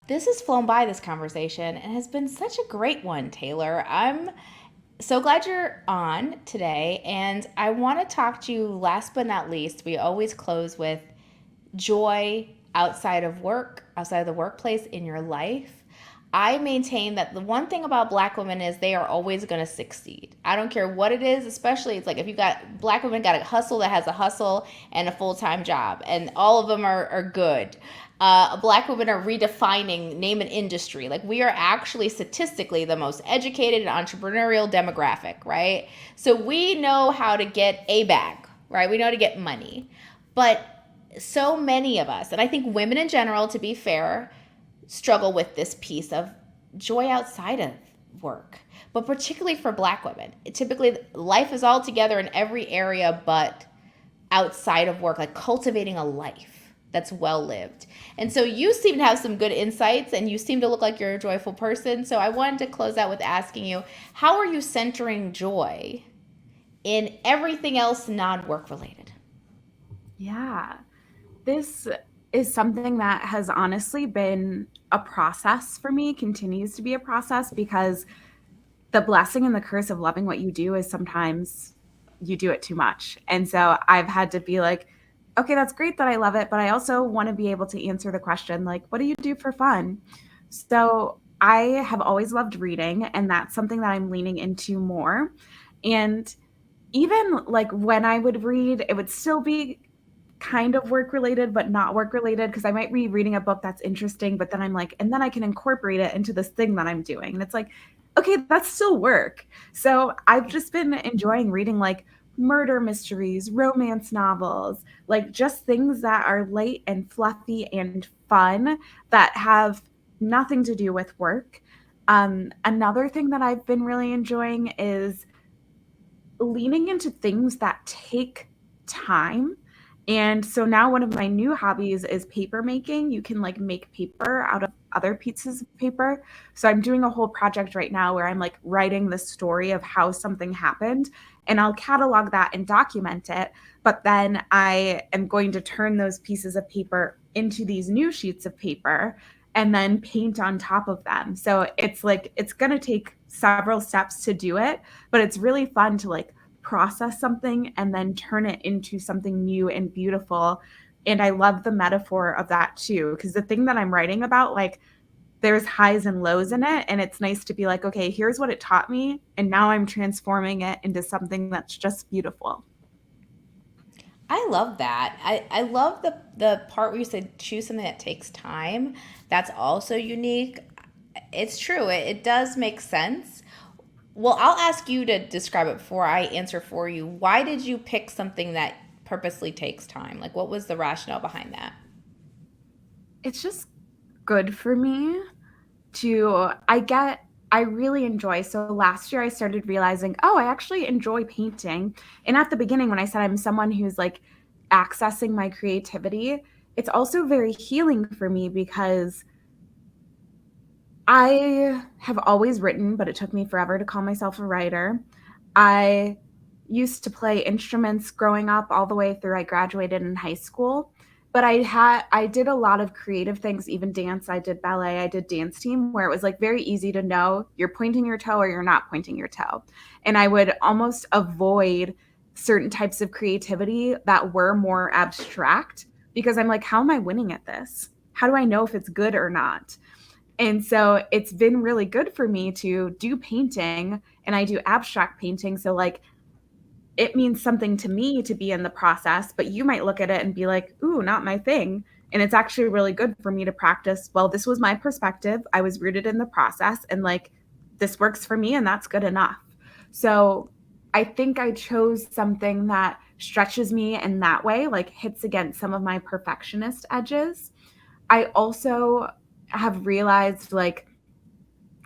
This has flown by, this conversation, and has been such a great one, Taylor. I'm so glad you're on today, and I want to talk to you last but not least. We always close with joy outside of work, outside of the workplace, in your life. I maintain that the one thing about black women is they are always going to succeed. I don't care what it is, especially it's like if you got black women got a hustle that has a hustle and a full-time job, and all of them are good. Black women are redefining name an industry. Like we are actually statistically the most educated and entrepreneurial demographic, right? So we know how to get a bag, right? We know how to get money. But so many of us, and I think women in general, to be fair, struggle with this piece of joy outside of work, but particularly for black women. Typically, life is all together in every area but outside of work, like cultivating a life that's well lived. And so you seem to have some good insights and you seem to look like you're a joyful person. So I wanted to close out with asking you, how are you centering joy in everything else non-work related? Yeah, this is something that has honestly been a process for me, continues to be a process because the blessing and the curse of loving what you do is sometimes you do it too much. And so I've had to be like, okay, that's great that I love it, but I also want to be able to answer the question, like, what do you do for fun? So I have always loved reading, and that's something that I'm leaning into more. And even like when I would read, it would still be kind of work related, but not work related because I might be reading a book that's interesting, but then I'm like, and then I can incorporate it into this thing that I'm doing. And it's like, okay, that's still work. So I've just been enjoying reading like murder mysteries, romance novels, like just things that are light and fluffy and fun that have nothing to do with work. Another thing that I've been really enjoying is leaning into things that take time. And so now one of my new hobbies is paper making. You can like make paper out of other pieces of paper. So I'm doing a whole project right now where I'm like writing the story of how something happened and I'll catalog that and document it. But then I am going to turn those pieces of paper into these new sheets of paper and then paint on top of them. So it's like it's going to take several steps to do it, but it's really fun to like process something and then turn it into something new and beautiful. And I love the metaphor of that too, because the thing that I'm writing about, like, there's highs and lows in it. And it's nice to be like, okay, here's what it taught me. And now I'm transforming it into something that's just beautiful. I love that. I love the part where you said choose something that takes time. That's also unique. It's true. It does make sense. Well, I'll ask you to describe it before I answer for you. Why did you pick something that purposely takes time? Like, what was the rationale behind that? It's just good for me to, I really enjoy. So last year I started realizing, oh, I actually enjoy painting. And at the beginning, when I said I'm someone who's like accessing my creativity, it's also very healing for me because I have always written, but it took me forever to call myself a writer. I used to play instruments growing up all the way through I graduated in high school. But I did a lot of creative things, even dance. I did ballet, I did dance team where it was like very easy to know you're pointing your toe or you're not pointing your toe. And I would almost avoid certain types of creativity that were more abstract because I'm like, how am I winning at this? How do I know if it's good or not? And so it's been really good for me to do painting and I do abstract painting. So like it means something to me to be in the process, but you might look at it and be like, ooh, not my thing. And it's actually really good for me to practice. Well, this was my perspective. I was rooted in the process and like this works for me and that's good enough. So I think I chose something that stretches me in that way, like hits against some of my perfectionist edges. I also have realized like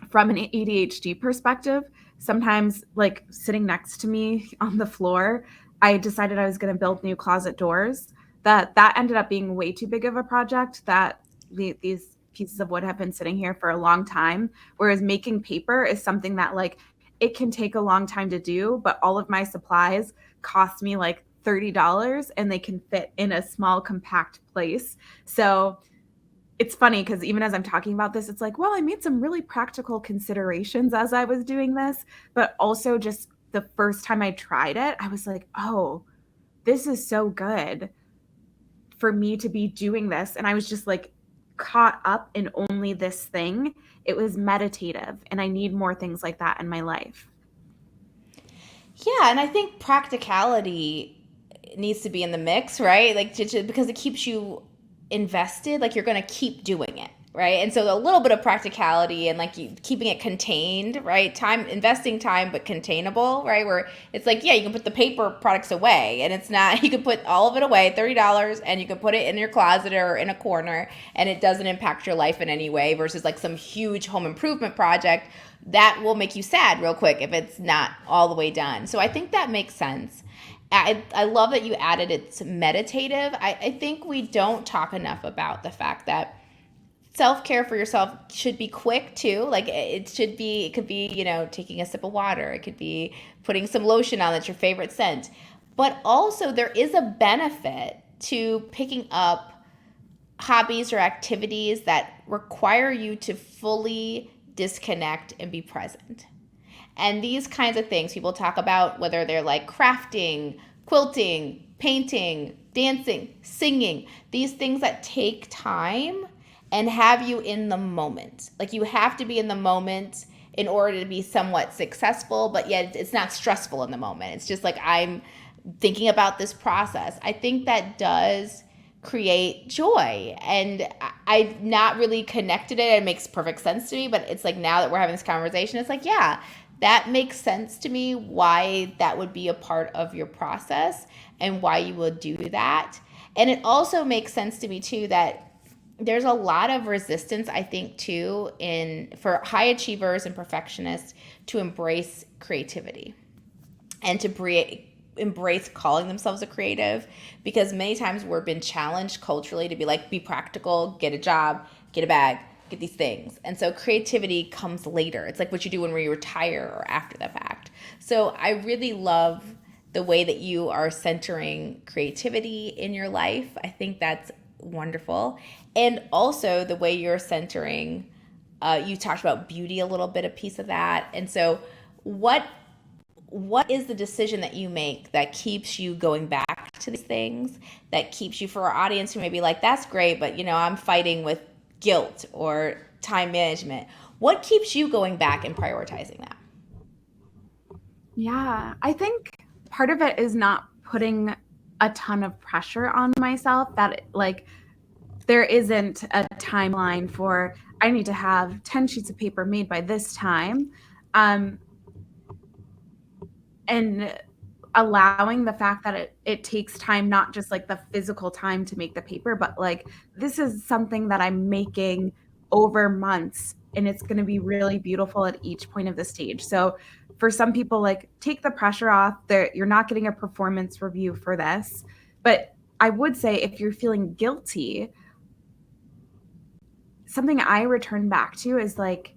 from an ADHD perspective, sometimes like sitting next to me on the floor, I decided I was going to build new closet doors. That ended up being way too big of a project that these pieces of wood have been sitting here for a long time. Whereas making paper is something that like it can take a long time to do, but all of my supplies cost me like $30 and they can fit in a small compact place. So it's funny because even as I'm talking about this, it's like, well, I made some really practical considerations as I was doing this, but also just the first time I tried it, I was like, oh, this is so good for me to be doing this. And I was just like caught up in only this thing. It was meditative, and I need more things like that in my life. Yeah, and I think practicality needs to be in the mix, right? Like because it keeps you invested, like you're going to keep doing it, right? And so a little bit of practicality and like you keeping it contained, right? Time investing time but containable, right? Where it's like, yeah, you can put the paper products away and it's not you can put all of it away, $30, and you can put it in your closet or in a corner and it doesn't impact your life in any way versus like some huge home improvement project that will make you sad real quick if it's not all the way done. So I think that makes sense. I love that you added it's meditative. I think we don't talk enough about the fact that self-care for yourself should be quick too. Like it could be, taking a sip of water. It could be putting some lotion on that's your favorite scent. But also there is a benefit to picking up hobbies or activities that require you to fully disconnect and be present. And these kinds of things people talk about, whether they're like crafting, quilting, painting, dancing, singing, these things that take time and have you in the moment. Like you have to be in the moment in order to be somewhat successful, but yet it's not stressful in the moment. It's just like I'm thinking about this process. I think that does create joy, and I've not really connected it. It makes perfect sense to me, but it's like now that we're having this conversation, it's like, yeah, that makes sense to me why that would be a part of your process and why you would do that. And it also makes sense to me too that there's a lot of resistance, I think, too, for high achievers and perfectionists to embrace creativity and to embrace calling themselves a creative, because many times we're been challenged culturally to be like, be practical, get a job, get a bag, get these things. And so creativity comes later. It's like what you do when you retire or after the fact. So I really love the way that you are centering creativity in your life. I think that's wonderful. And also the way you're centering, you talked about beauty a little bit, a piece of that. And so what is the decision that you make that keeps you going back to these things, that keeps you, for our audience who may be like, that's great, but I'm fighting with guilt or time management. What keeps you going back and prioritizing that? Yeah, I think part of it is not putting a ton of pressure on myself, that like there isn't a timeline for I need to have 10 sheets of paper made by this time. And allowing the fact that it takes time, not just like the physical time to make the paper, but like this is something that I'm making over months, and it's going to be really beautiful at each point of the stage. So for some people, like, take the pressure off. You're not getting a performance review for this. But I would say if you're feeling guilty, something I return back to is like,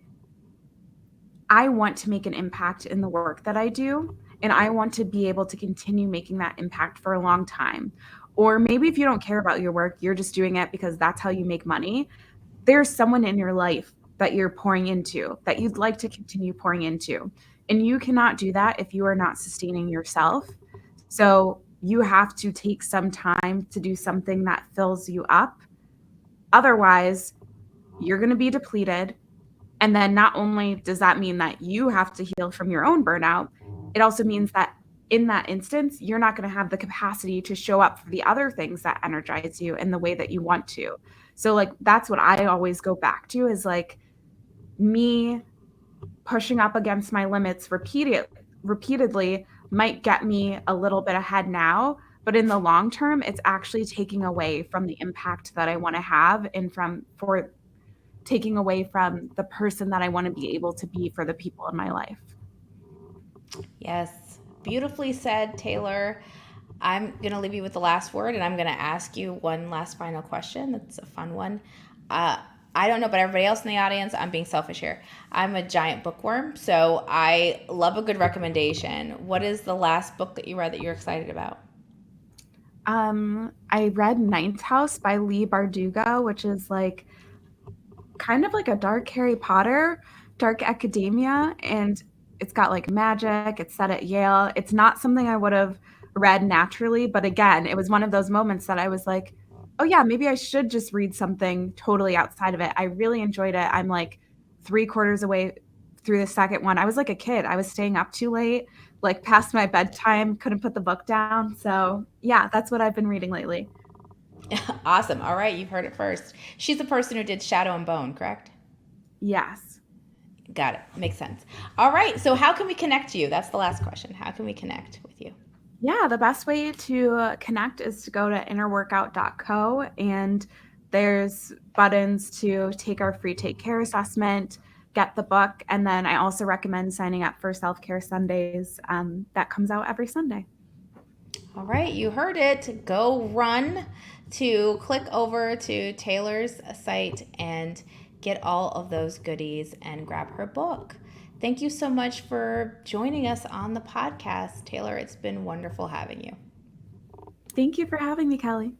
I want to make an impact in the work that I do, and I want to be able to continue making that impact for a long time. Or maybe if you don't care about your work, you're just doing it because that's how you make money. There's someone in your life that you're pouring into, that you'd like to continue pouring into. And you cannot do that if you are not sustaining yourself. So you have to take some time to do something that fills you up. Otherwise, you're going to be depleted. And then not only does that mean that you have to heal from your own burnout, it also means that in that instance, you're not going to have the capacity to show up for the other things that energize you in the way that you want to. So like, that's what I always go back to, is like me pushing up against my limits repeatedly might get me a little bit ahead now, but in the long term, it's actually taking away from the impact that I want to have, and for taking away from the person that I want to be able to be for the people in my life. Yes, beautifully said, Taylor. I'm going to leave you with the last word, and I'm going to ask you one last final question. That's a fun one. I don't know about everybody else in the audience. I'm being selfish here. I'm a giant bookworm, so I love a good recommendation. What is the last book that you read that you're excited about? I read Ninth House by Leigh Bardugo, which is like kind of like a dark Harry Potter, dark academia, and it's got like magic. It's set at Yale. It's not something I would have read naturally, but again, it was one of those moments that I was like, oh yeah, maybe I should just read something totally outside of it. I really enjoyed it. I'm like 3/4 away through the second one. I was like a kid. I was staying up too late, like past my bedtime, couldn't put the book down. So yeah, that's what I've been reading lately. Awesome. All right, you've heard it first. She's the person who did Shadow and Bone, correct? Yes. Got it. Makes sense. All right. So, how can we connect to you? That's the last question. How can we connect with you? Yeah, the best way to connect is to go to innerworkout.co, and there's buttons to take our free take care assessment, get the book, and then I also recommend signing up for Self Care Sundays. That comes out every Sunday. All right, you heard it. Go run to click over to Taylor's site and get all of those goodies and grab her book. Thank you so much for joining us on the podcast, Taylor. It's been wonderful having you. Thank you for having me, Kelley.